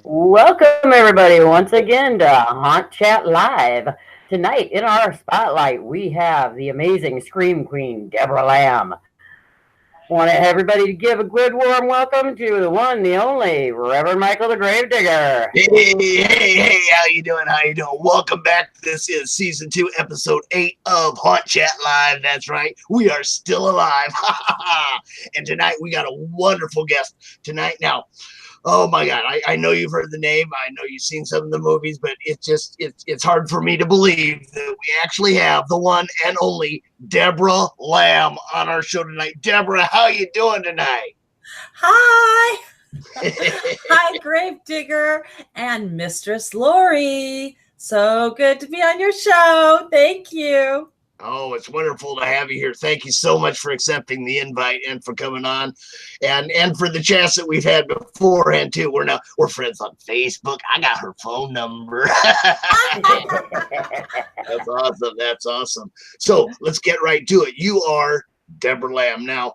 Welcome, everybody, once again to Haunt Chat Live. Tonight, in our spotlight, we have the amazing Scream Queen, Deborah Lamb. Want everybody to give a good warm welcome to the one, the only, Reverend Michael the Gravedigger. Hey, how you doing? How you doing? Welcome back. This is season 2, episode 8 of Haunt Chat Live. That's right. We are still alive. And tonight we got a wonderful guest tonight. Now, oh my God, I know you've heard the name. I know you've seen some of the movies, but it's hard for me to believe that we actually have the one and only Deborah Lamb on our show tonight. Deborah, how you doing tonight? Hi. Hi, Gravedigger and Mistress Laurie. So good to be on your show. Thank you. Oh, it's wonderful to have you here. Thank you so much for accepting the invite and for coming on, and for the chats that we've had beforehand too. We're friends on Facebook. I got her phone number. That's awesome. That's awesome. So let's get right to it. You are Deborah Lamb. Now,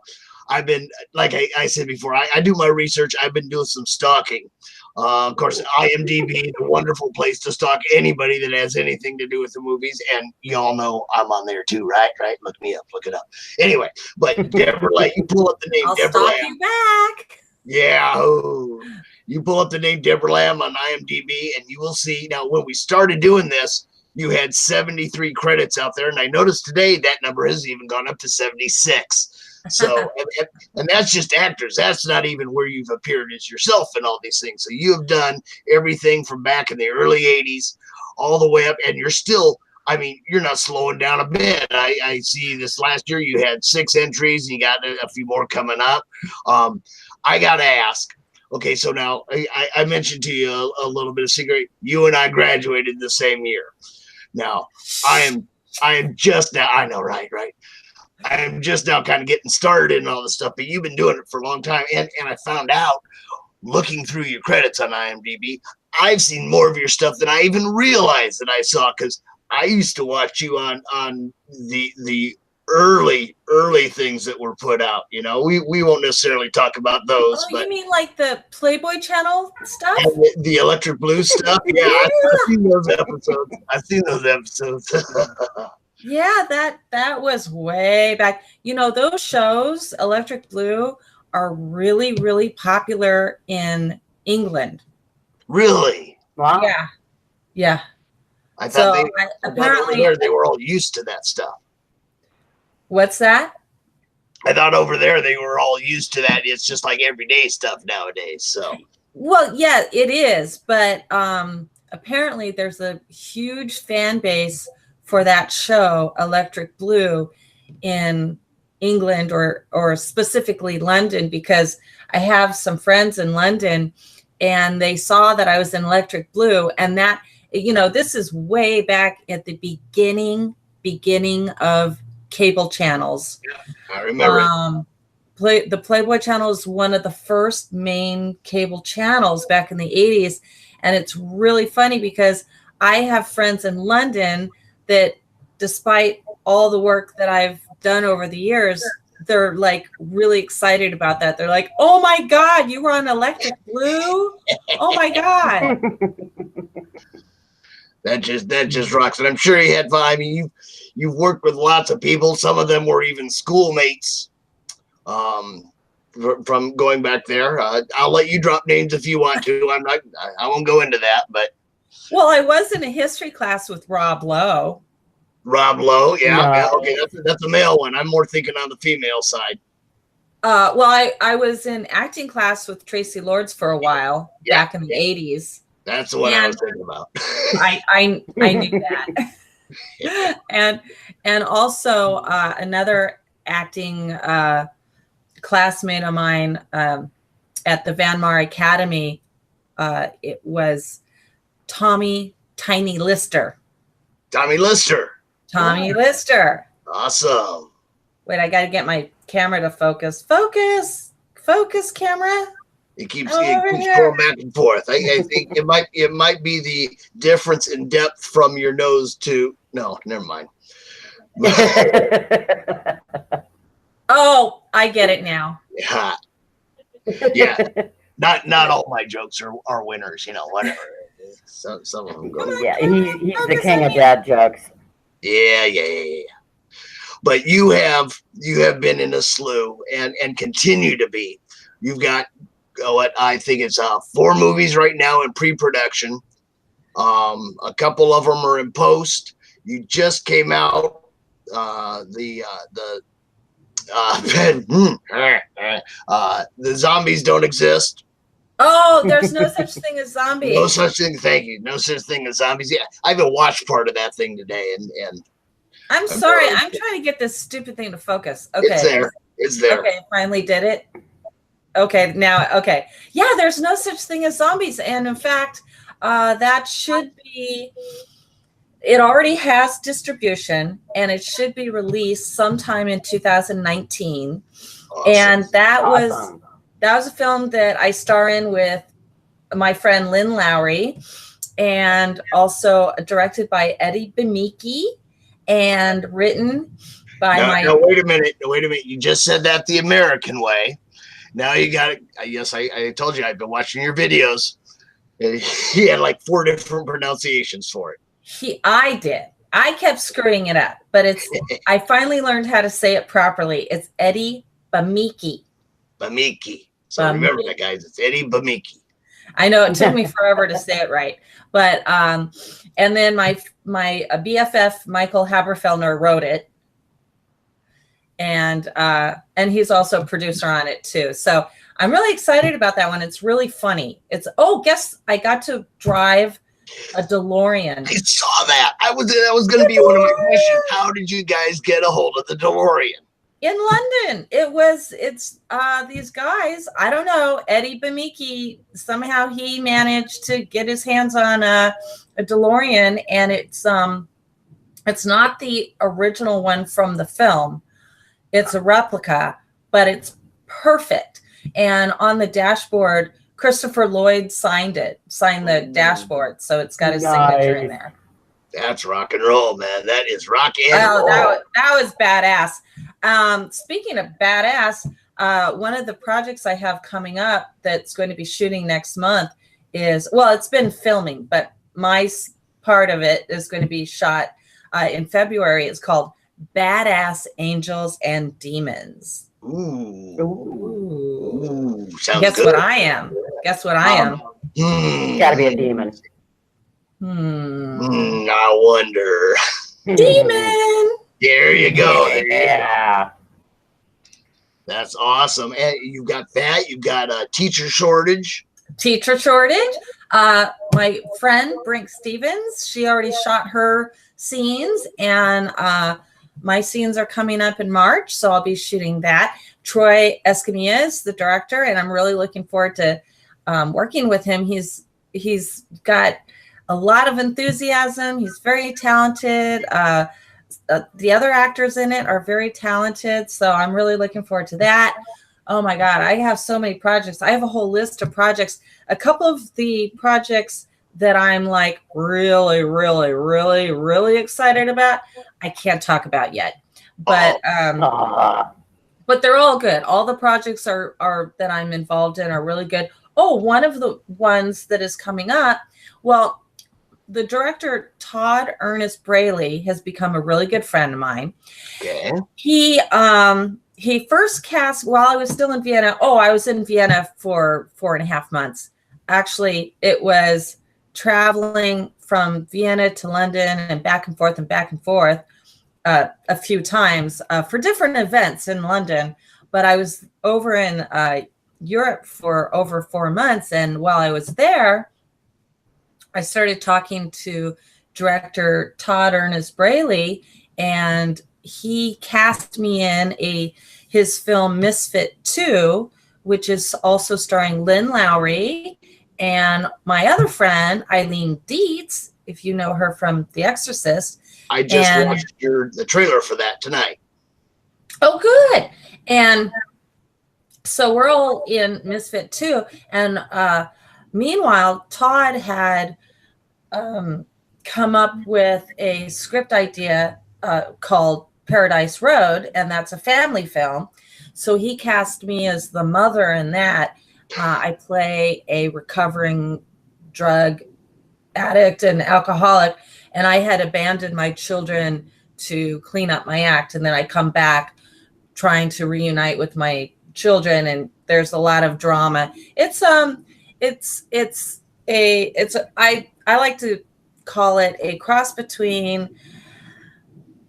I've been, like I said before, I do my research. I've been doing some stalking. Of course, IMDb, the wonderful place to stalk anybody that has anything to do with the movies. And y'all know I'm on there too, right? Right? Look me up. Look it up. Anyway, but Deborah, like, you pull up the name I'll Deborah stalk Lamb. you back. Yeah. Oh, you pull up the name Deborah Lamb on IMDb, and you will see. Now, when we started doing this, you had 73 credits out there, and I noticed today that number has even gone up to 76. So, and that's just actors. That's not even where you've appeared as yourself and all these things. So you have done everything from back in the early 80s all the way up, and you're still, I mean, you're not slowing down a bit. I see this last year you had 6 entries, and you got a few more coming up. I got to ask, okay, so now I mentioned to you a little bit of secret. You and I graduated the same year. Now, I am just now, I know, right. I am just now kind of getting started and all this stuff, but you've been doing it for a long time. And I found out, looking through your credits on IMDb, I've seen more of your stuff than I even realized that I saw, because I used to watch you on the early things that were put out. You know, we won't necessarily talk about those. Oh, but you mean like the Playboy Channel stuff? the Electric Blue stuff? Yeah, I've seen those episodes. Yeah, that was way back. You know, those shows, Electric Blue, are really, really popular in England. Really? Wow. Yeah. I thought So apparently they were all used to that stuff. What's that? I thought over there they were all used to that. It's just like everyday stuff nowadays. So, well, yeah, it is. But apparently there's a huge fan base for that show, Electric Blue, in England or specifically London, because I have some friends in London and they saw that I was in Electric Blue, and that, you know, this is way back at the beginning of cable channels. Yeah, I remember the Playboy Channel is one of the first main cable channels back in the 80s. And it's really funny because I have friends in London that, despite all the work that I've done over the years, they're like really excited about that. They're like, "Oh my God, you were on Electric Blue? Oh my God." That just rocks. And I'm sure you had fun. I mean, you've worked with lots of people. Some of them were even schoolmates from going back there. I'll let you drop names if you want to. I won't go into that, but. Well, I was in a history class with Rob Lowe. Rob Lowe, yeah. No. Yeah, okay, that's a male one. I'm more thinking on the female side. Well, I was in acting class with Tracy Lords for a while back in the 80s. That's the one I was thinking about. I knew that. and also another acting classmate of mine at the Van Mar Academy, it was Tommy Tiny Lister. Tommy Lister. Awesome. Wait, I got to get my camera to focus. Focus, camera. It keeps going back and forth. I think it might be the difference in depth from your nose to. No, never mind. Oh, I get it now. Yeah. Not all my jokes are winners, whatever. Some of them go. Yeah, he's the king of dad jokes. Yeah. But you have been in a slew and continue to be. You've got what I think it's 4 movies right now in pre-production. A couple of them are in post. You just came out the zombies don't exist. Oh, there's no such thing as zombies. No such thing. Thank you. No such thing as zombies. Yeah, I even watched part of that thing today, and I'm sorry. I'm trying to get this stupid thing to focus. Okay, it's there. It's there. Okay, finally did it. Okay, now okay. Yeah, there's no such thing as zombies, and in fact, that should be. It already has distribution, and it should be released sometime in 2019. Awesome. And that was a film that I star in with my friend Lynn Laurie, and also directed by Eddie Bemeke, and written by Now wait a minute. You just said that the American way. Now you got it. Yes, I told you I've been watching your videos. He had like 4 different pronunciations for it. I did. I kept screwing it up, but I finally learned how to say it properly. It's Eddie Bemeke. Bemeke. So remember that, guys. It's Eddie Bemeke. I know it took me forever to say it right, but and then my BFF Michael Haberfellner wrote it, and he's also a producer on it too. So I'm really excited about that one. It's really funny. Guess I got to drive a DeLorean. I saw that. That was going to be one of my questions. How did you guys get a hold of the DeLorean? In London. It's these guys, I don't know, Eddie Bemeke, somehow he managed to get his hands on a DeLorean, and it's not the original one from the film. It's a replica, but it's perfect. And on the dashboard, Christopher Lloyd signed the dashboard, so it's got his signature in there. That's rock and roll, man. That is rock and roll. That was badass. Speaking of badass, one of the projects I have coming up that's going to be shooting next month it's been filming, but my part of it is going to be shot in February. It's called Badass Angels and Demons. Ooh. Guess good. What I am? Guess what I am? Gotta be a demon. I wonder. Demon. There you go. Yeah. That's awesome. And you got that. You got a teacher shortage. My friend Brink Stevens, she already shot her scenes, and my scenes are coming up in March, so I'll be shooting that. Troy Escamilla is the director, and I'm really looking forward to working with him. He's got a lot of enthusiasm. He's very talented. The other actors in it are very talented, so I'm really looking forward to that. Oh my God, I have so many projects. I have a whole list of projects. A couple of the projects that I'm like really, really, really, really excited about, I can't talk about yet. But but they're all good. All the projects are that I'm involved in are really good. Oh, one of the ones that is coming up, well, the director, Todd Ernest Braley, has become a really good friend of mine. Okay. He first cast while I was still in Vienna. Oh, I was in Vienna for 4.5 months. Actually, it was traveling from Vienna to London and back and forth a few times for different events in London. But I was over in Europe for over 4 months. And while I was there, I started talking to director Todd Ernest Braley, and he cast me in his film Misfit 2, which is also starring Lynn Laurie and my other friend, Eileen Dietz, if you know her from The Exorcist. I just watched the trailer for that tonight. Oh, good. And so we're all in Misfit 2. And meanwhile, Todd had come up with a script idea called Paradise Road, and that's a family film. So he cast me as the mother in that. I play a recovering drug addict and alcoholic, and I had abandoned my children to clean up my act, and then I come back trying to reunite with my children, and there's a lot of drama. I like to call it a cross between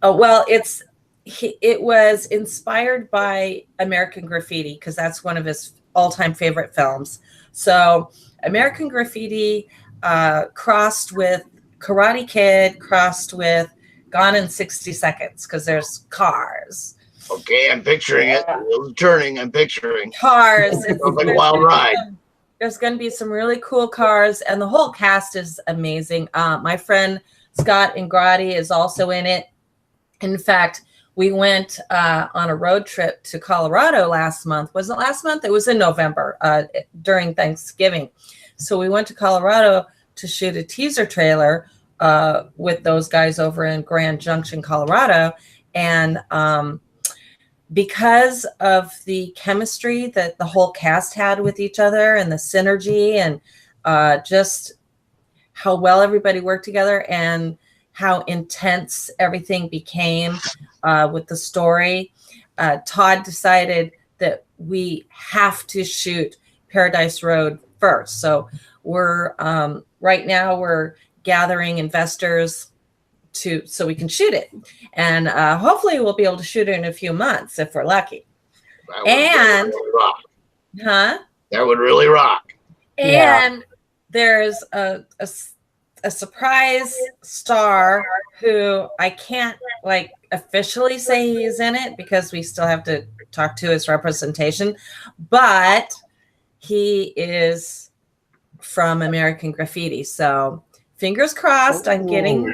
it was inspired by American Graffiti, because that's one of his all-time favorite films. So American Graffiti crossed with Karate Kid, crossed with Gone in 60 Seconds, because there's cars. Okay, I'm picturing it. The wheels are turning. I'm picturing Cars. Sounds like a wild ride. There's going to be some really cool cars, and the whole cast is amazing. My friend Scott Ingrati is also in it. In fact, we went on a road trip to Colorado last month. Was it last month? It was in November during Thanksgiving. So we went to Colorado to shoot a teaser trailer with those guys over in Grand Junction, Colorado. And because of the chemistry that the whole cast had with each other and the synergy and just how well everybody worked together and how intense everything became with the story, Todd decided that we have to shoot Paradise Road first. So we're right now we're gathering investors so we can shoot it, and hopefully we'll be able to shoot it in a few months if we're lucky. That would really rock. And there's a surprise star who I can't officially say he's in it because we still have to talk to his representation, but he is from American Graffiti. So fingers crossed. I'm getting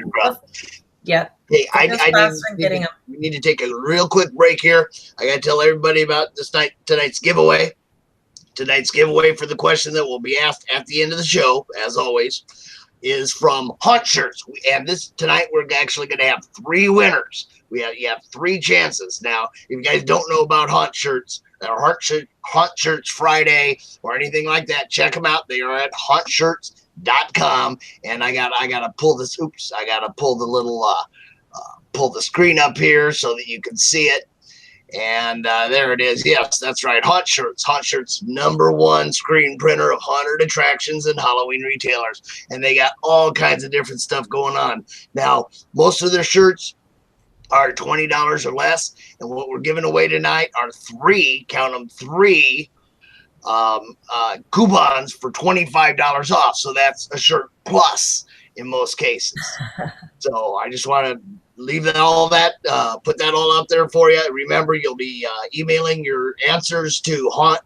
Hey, we need to take a real quick break here. I got to tell everybody about tonight's giveaway. Tonight's giveaway for the question that will be asked at the end of the show, as always, is from Hunt Shirts. And tonight we're actually going to have 3 winners. You have 3 chances. Now, if you guys don't know about Hunt Shirts or Hunt Shirts Friday or anything like that, check them out. They are at huntshirts.com. And I gotta pull this. Oops, I gotta pull the little pull the screen up here so that you can see it. And there it is. Yes, that's right. Hunt Shirts. Hunt Shirts, #1 screen printer of haunted attractions and Halloween retailers. And they got all kinds of different stuff going on. Now, most of their shirts are $20 or less. And what we're giving away tonight are 3, count them, 3 coupons for $25 off. So that's a shirt plus in most cases. So I just want to leave all that, put that all out there for you. Remember, you'll be emailing your answers to Hunt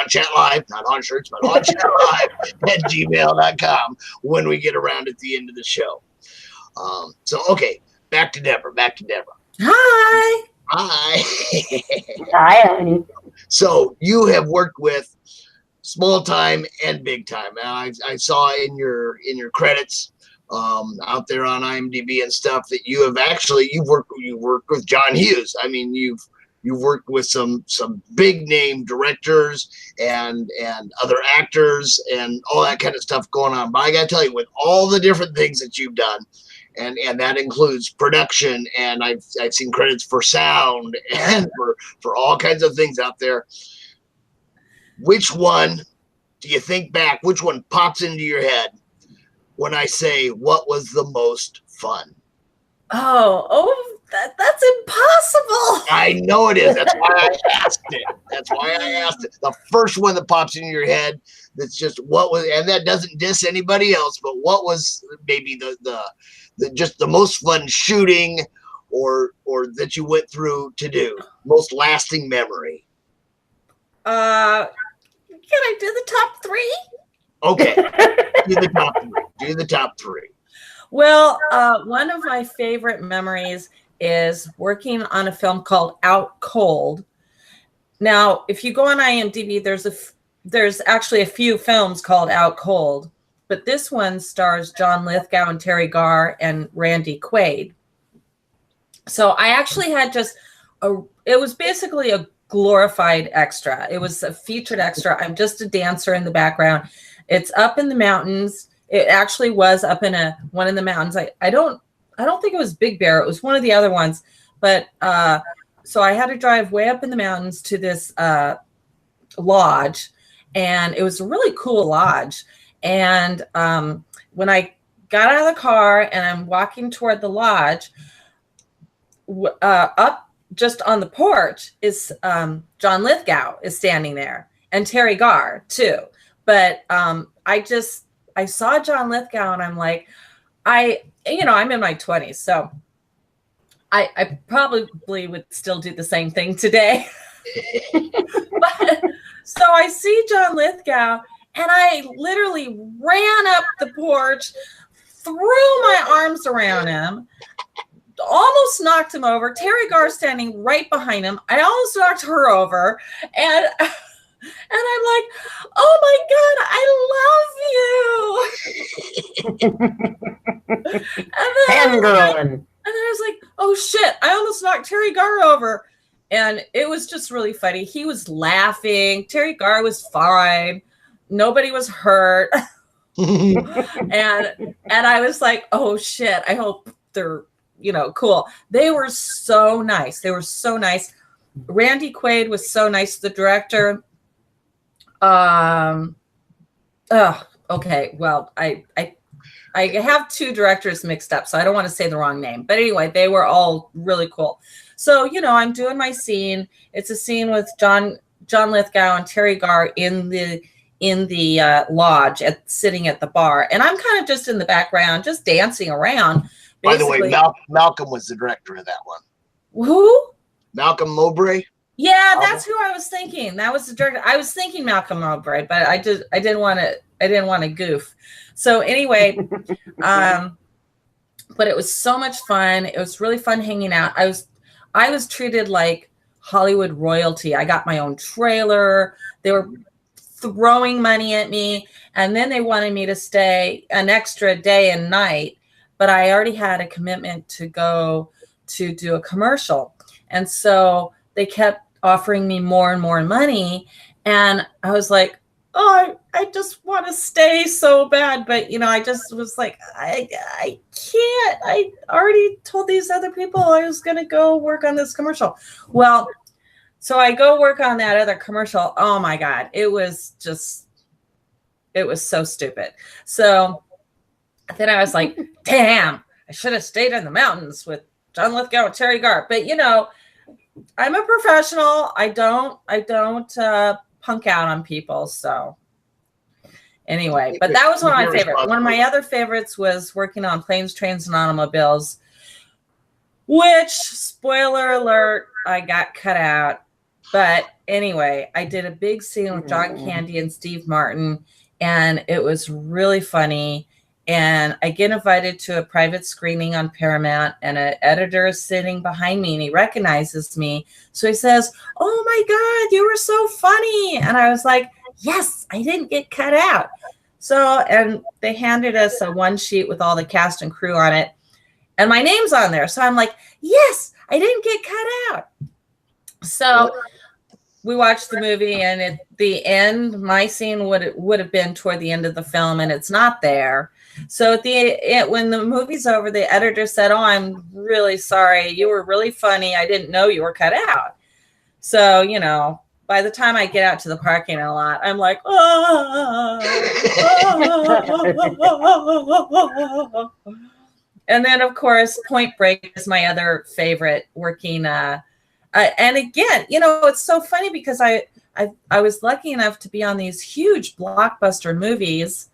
Chat Live, not Hunt Shirts, but Hunt Chat Live at gmail.com when we get around at the end of the show. Okay, back to Debra. Hi. Hi, honey. So you have worked with small time and big time. I saw in your credits out there on IMDb and stuff that you worked with John Hughes. I mean, you've worked with some big name directors and other actors and all that kind of stuff going on. But I got to tell you, with all the different things that you've done, and that includes production, and I've seen credits for sound and for all kinds of things out there. Which one do you think back? Which one pops into your head when I say what was the most fun? That's impossible. I know it is. That's why I asked it. The first one that pops into your head, that's just what was, and that doesn't diss anybody else, but what was maybe the just the most fun shooting or that you went through to do, most lasting memory? Can I do the top 3? Okay. Do the top three. Well, one of my favorite memories is working on a film called Out Cold. Now, if you go on IMDb, there's actually a few films called Out Cold, but this one stars John Lithgow and Terry Garr and Randy Quaid. So I actually had it was basically a glorified extra. It was a featured extra. I'm just a dancer in the background. It's up in the mountains. It actually was up in one of the mountains. I don't think it was Big Bear. It was one of the other ones. But so I had to drive way up in the mountains to this lodge, and it was a really cool lodge. And when I got out of the car and I'm walking toward the lodge, up just on the porch is John Lithgow is standing there, and Terry Garr too. But I saw John Lithgow, and I'm like, I'm in my 20s, so I probably would still do the same thing today. But, so I see John Lithgow, and I literally ran up the porch, threw my arms around him, almost knocked him over. Terry Garr standing right behind him. I almost knocked her over, and I'm like, oh my God, I love you. And then I was like, oh shit, I almost knocked Terry Garr over. And it was just really funny. He was laughing. Terry Garr was fine. Nobody was hurt. and I was like, oh shit, I hope they're, cool. They were so nice. Randy Quaid was so nice, the director. Okay, well, I have two directors mixed up, so I don't want to say the wrong name. But anyway, they were all really cool. So, I'm doing my scene. It's a scene with John Lithgow and Terry Garr in the lodge sitting at the bar. And I'm kind of just in the background, just dancing around. Basically. By the way, Malcolm was the director of that one. Who? Malcolm Mowbray. Yeah, that's who I was thinking. That was the director. I was thinking Malcolm Mowbray, but I didn't want to goof. So anyway, but it was so much fun. It was really fun hanging out. I was treated like Hollywood royalty. I got my own trailer. They were throwing money at me, and then they wanted me to stay an extra day and night, but I already had a commitment to go to do a commercial. And so they kept offering me more and more money. And I was like, oh, I just want to stay so bad. But, I just was like, I can't. I already told these other people I was going to go work on this commercial. Well, so I go work on that other commercial. Oh, my God. It was so stupid. So then I was like, damn, I should have stayed in the mountains with John Lithgow and Terry Garr. But, I'm a professional. I don't punk out on people. So anyway, but that was one of my favorites. One of my other favorites was working on Planes, Trains, and Automobiles, which, spoiler alert, I got cut out. But anyway, I did a big scene with John Candy and Steve Martin, and it was really funny. And I get invited to a private screening on Paramount, and an editor is sitting behind me, and he recognizes me. So he says, oh my God, you were so funny. And I was like, yes, I didn't get cut out. So, and they handed us a one sheet with all the cast and crew on it, and my name's on there. So I'm like, yes, I didn't get cut out. So we watched the movie, and at the end, my scene would have been toward the end of the film, and it's not there. So when the movie's over, the editor said, oh, I'm really sorry. You were really funny. I didn't know you were cut out. So, by the time I get out to the parking lot, I'm like, oh. And then, of course, Point Break is my other favorite working. And again, it's so funny because I was lucky enough to be on these huge blockbuster movies.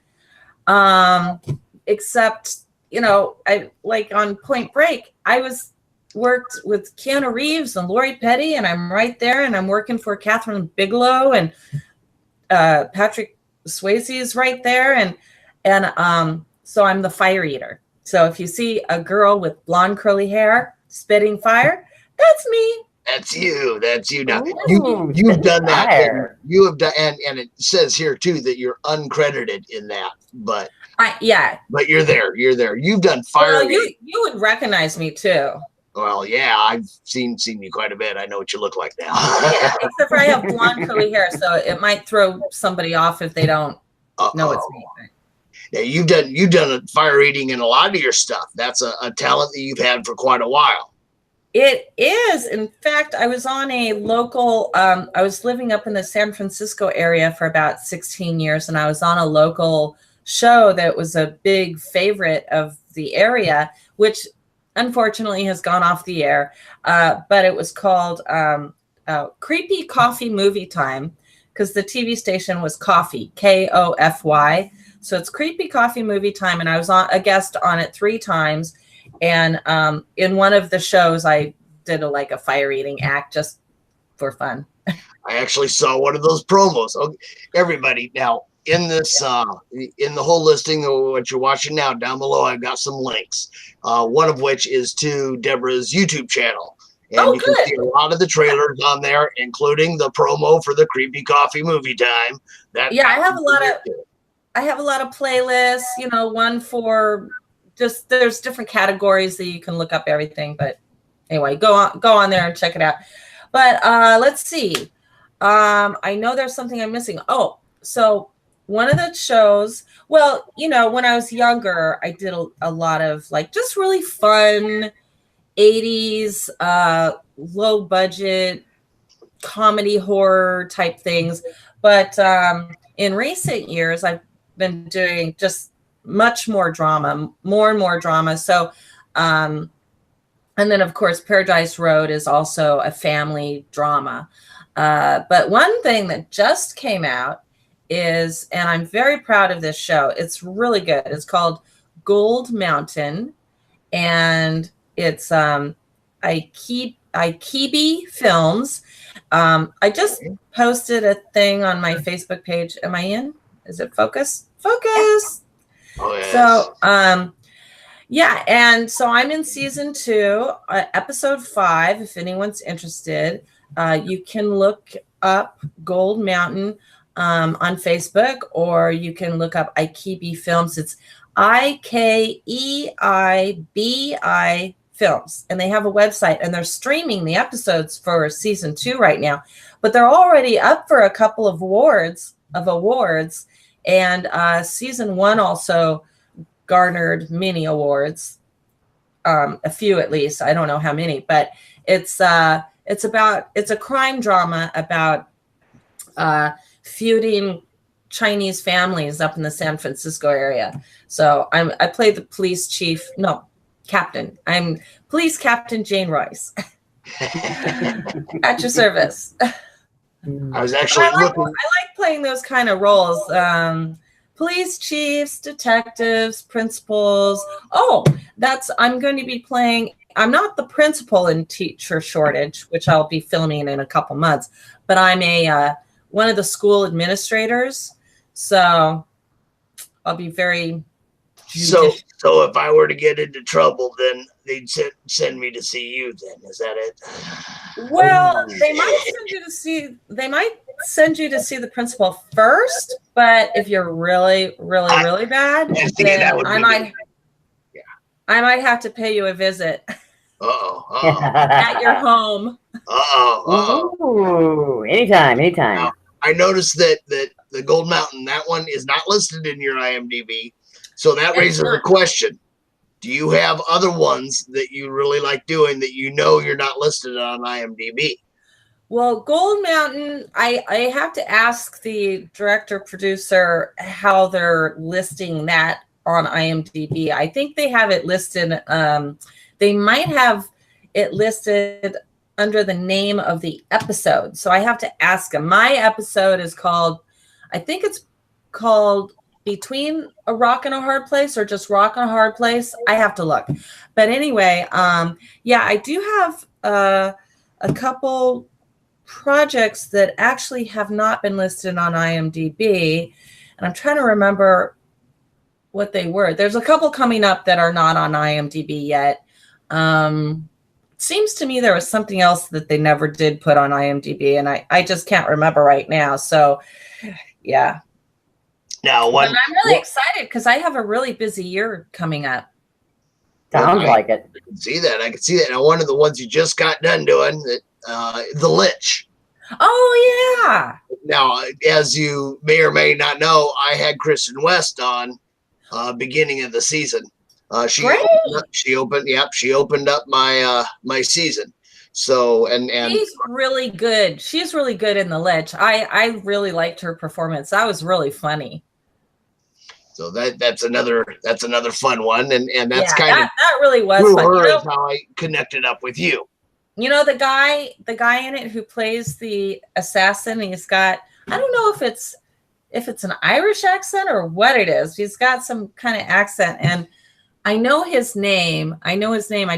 Except, I like on Point Break, I worked with Keanu Reeves and Laurie Petty, and I'm right there, and I'm working for Catherine Bigelow, and Patrick Swayze is right there, and so I'm the fire eater. So if you see a girl with blonde curly hair spitting fire, that's me. That's you. Now Ooh, you've done that. fire. You have done, and it says here too that you're uncredited in that, but Yeah. But you're there. You've done fire. Well, you would recognize me too. Well, yeah, I've seen you quite a bit. I know what you look like now. Yeah, except for I have blonde curly hair, so it might throw somebody off if they don't know it's me. Yeah, you've done fire eating in a lot of your stuff. That's a talent that you've had for quite a while. It is. In fact, I was on a local, I was living up in the San Francisco area for about 16 years, and I was on a local show that was a big favorite of the area, which unfortunately has gone off the air. But it was called Creepy Coffee Movie Time, because the TV station was Coffee, Kofy. So it's Creepy Coffee Movie Time, and I was a guest on it 3 times. And in one of the shows, I did a fire eating act just for fun. I actually saw one of those promos. Okay, everybody, now in this, in the whole listing of what you're watching now, down below, I've got some links. One of which is to Debra's YouTube channel. And you can see a lot of the trailers on there, including the promo for the Creepy Coffee Movie Time. Yeah, I have a lot of playlists, one for just, there's different categories that you can look up everything. But anyway, go on there and check it out. But let's see. I know there's something I'm missing. Oh, so one of the shows, well, when I was younger, I did a lot of just really fun 80s, low budget comedy horror type things. But in recent years, I've been doing just much more drama, more and more drama. So, and then of course, Paradise Road is also a family drama. But one thing that just came out is, and I'm very proud of this show, it's really good. It's called Gold Mountain, and it's Ikibi Films. I just posted a thing on my Facebook page. Am I in? Is it focus? Focus. Oh, yes. So, yeah, and so I'm in season 2, episode 5. If anyone's interested, you can look up Gold Mountain on Facebook, or you can look up Ikibi Films. It's IKEIBI Films, and they have a website, and they're streaming the episodes for season 2 right now. But they're already up for a couple of awards, and season 1 also garnered many awards, a few at least. I don't know how many, but it's a crime drama about feuding Chinese families up in the San Francisco area. So I play the captain. I'm Police Captain Jane Royce. At your service. I was actually looking. I like playing those kind of roles. Police chiefs, detectives, principals. Oh, I'm going to be playing. I'm not the principal in Teacher Shortage, which I'll be filming in a couple months, but I'm one of the school administrators. So I'll be very judicious. So if I were to get into trouble, then they'd send me to see you. Then is that it? Well, they might send you to see the principal first. But if you're really, really, really bad, then I might have to pay you a visit. At your home. Ooh, anytime. Now, I noticed that the Gold Mountain, that one is not listed in your IMDb. So that raises a question. Do you have other ones that you really like doing that you're not listed on IMDb? Well, Gold Mountain, I have to ask the director producer how they're listing that on IMDb. I think they have it listed. They might have it listed under the name of the episode. So I have to ask them. My episode is called, I think it's called Between a Rock and a Hard Place, or just Rock and a Hard Place. I have to look. But anyway, yeah, I do have a couple projects that actually have not been listed on IMDb. And I'm trying to remember what they were. There's a couple coming up that are not on IMDb yet. Seems to me there was something else that they never did put on IMDb, and I just can't remember right now. So, yeah. Now, but I'm really excited because I have a really busy year coming up. Sounds like it. I can see that. I can see that. Now, one of the ones you just got done doing, the Lich. Oh yeah. Now, as you may or may not know, I had Kristen West on beginning of the season. She opened up my my season. So and she's really good. She's really good in the Lich. I really liked her performance. That was really funny. So that's another fun one, and that's that really was through fun. her is how I connected up with you. You know, the guy in it who plays the assassin, he's got, I don't know if it's an Irish accent or what it is. He's got some kind of accent, and I know his name. I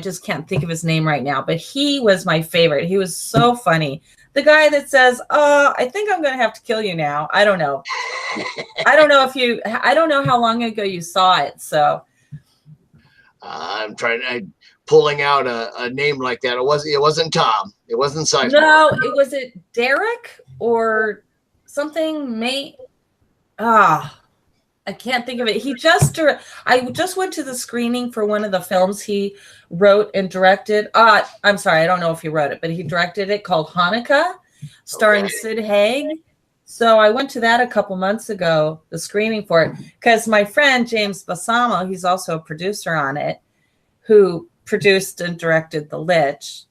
just can't think of his name right now, but he was my favorite. He was so funny. The guy that says, "Oh, I think I'm going to have to kill you now." I don't know. I don't know how long ago you saw it. So I'm pulling out a name like that. It wasn't Tom. It wasn't Sizemore. No, was it Derek or something? I can't think of it. I just went to the screening for one of the films he wrote and directed. I'm sorry, I don't know if he wrote it, but he directed it, called Hanukkah, starring Sid Haig. So I went to that a couple months ago, the screening for it, because my friend James Bassamo, he's also a producer on it, who produced and directed The Lich,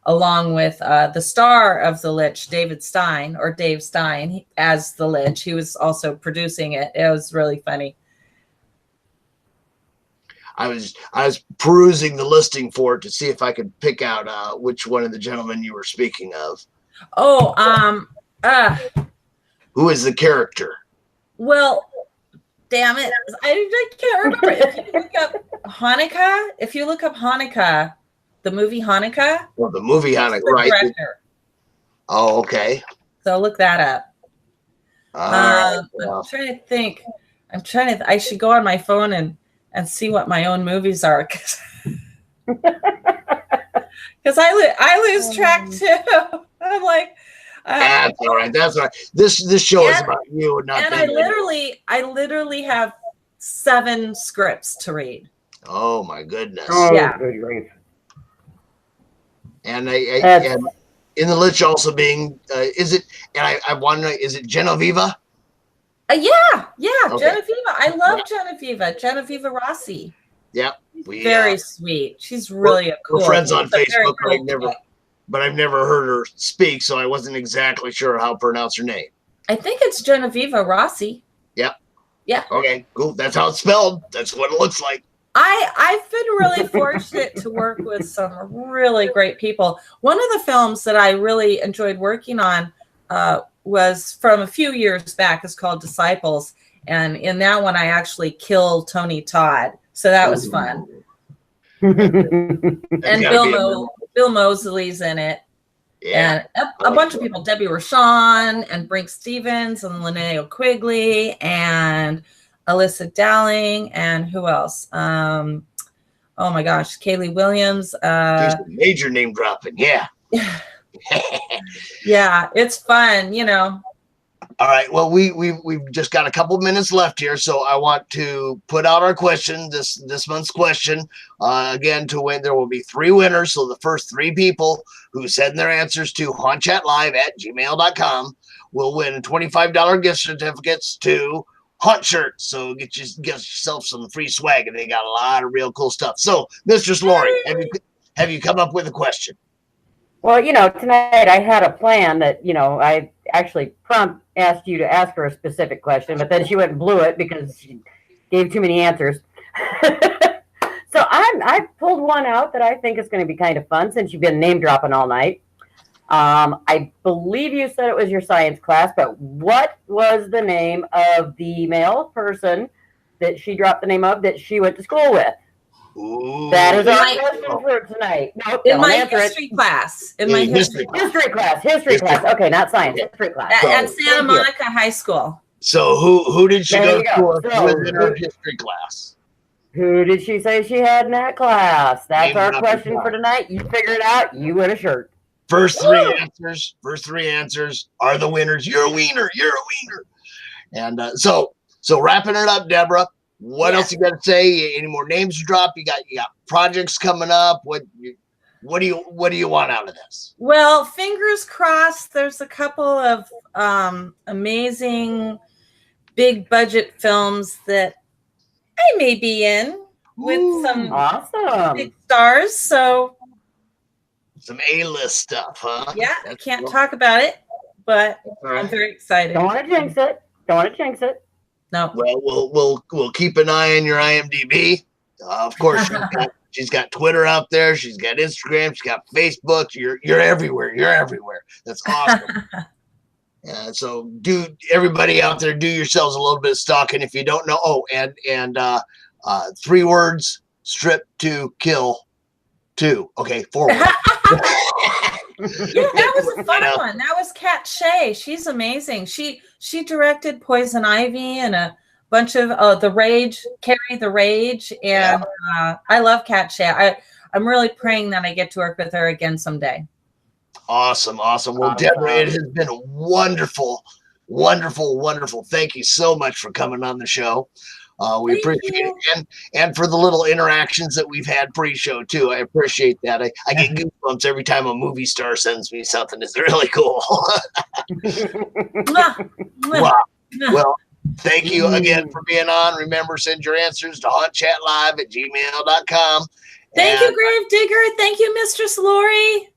along with the star of The Lich, Dave Stein, as The Lich. He was also producing it. It was really funny. I was perusing the listing for it to see if I could pick out which one of the gentlemen you were speaking of. Who is the character? Well, damn it, I can't remember. If you look up Hanukkah, the movie Hanukkah. Well, the movie Hanukkah, right? Director. Oh, okay. So look that up. Well. I'm trying to think. I should go on my phone and see what my own movies are, because I lose track too. I'm like, that's all right. That's all right. This show is about you and not. And I literally have 7 scripts to read. Oh my goodness! Oh, yeah. Good grief. And and in the Lich also being is it? And I want to know, is it Genoveva? Yeah, okay. Genoveva. I love Genoveva Rossi. Yep. Very sweet. She's really we're friends on Facebook, but I've never heard her speak, so I wasn't exactly sure how to pronounce her name. I think it's Genoveva Rossi. Yep. Yeah. Okay, cool. That's how it's spelled. That's what it looks like. I've been really fortunate to work with some really great people. One of the films that I really enjoyed working on was from a few years back. It's called Disciples. And in that one, I actually killed Tony Todd. So that was fun. And Bill Moseley's in it. Yeah. And a bunch of people, Debbie Rochon and Brink Stevens and Linnea Quigley and Alyssa Dowling and who else? Oh my gosh, Kaylee Williams. Major name dropping, yeah. Yeah, it's fun, you know. All right. Well, we've just got a couple minutes left here, so I want to put out our question, this month's question. Again, to win, there will be 3 winners. So the first 3 people who send their answers to hauntchatlive@gmail.com will win $25 gift certificates to Haunt Shirts. So get yourself some free swag, and they got a lot of real cool stuff. So, Mistress Laurie, have you come up with a question? Well, you know, tonight I had a plan that, you know, I actually asked you to ask her a specific question, but then she went and blew it because she gave too many answers. So I pulled one out that I think is going to be kind of fun since you've been name dropping all night. I believe you said it was your science class, but what was the name of the male person that she dropped the name of that she went to school with? Ooh. That is our question for tonight. Nope, in my history class. In my history class. History class. Okay, not science. History class. At Santa Monica High School. So who did she go to school with in her history class? Who did she say she had in that class? That's our question for tonight. You figure it out. You win a shirt. First three answers are the winners. You're a wiener. And so wrapping it up, Deborah. What else you got to say? Any more names to drop? You got projects coming up. What do you want out of this? Well, fingers crossed. There's a couple of amazing big budget films that I may be in with some awesome big stars. So some A-list stuff, huh? Yeah, I can't talk about it, but I'm very excited. Don't want to jinx it. No. Well, we'll keep an eye on your IMDb. Of course, she's got Twitter out there. She's got Instagram. She's got Facebook. You're everywhere. You're everywhere. That's awesome. So everybody out there, do yourselves a little bit of stalking if you don't know. Oh, and 3 words: strip to kill 2. Okay, 4 words. Yeah, that was a fun one. That was Kat Shea. She's amazing. She directed Poison Ivy and a bunch of The Rage, Carrie the Rage, and I love Kat Shea. I'm really praying that I get to work with her again someday. Awesome. Well, Debra, it has been wonderful. Thank you so much for coming on the show. We appreciate it. And for the little interactions that we've had pre-show too. I appreciate that. I get goosebumps every time a movie star sends me something. It's really cool. Wow. Well, thank you again for being on. Remember, send your answers to hauntchatlive@gmail.com. Thank you, Grave Digger. Thank you, Mistress Laurie.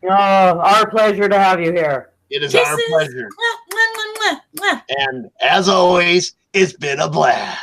Oh, our pleasure to have you here. It is our pleasure. And as always, it's been a blast.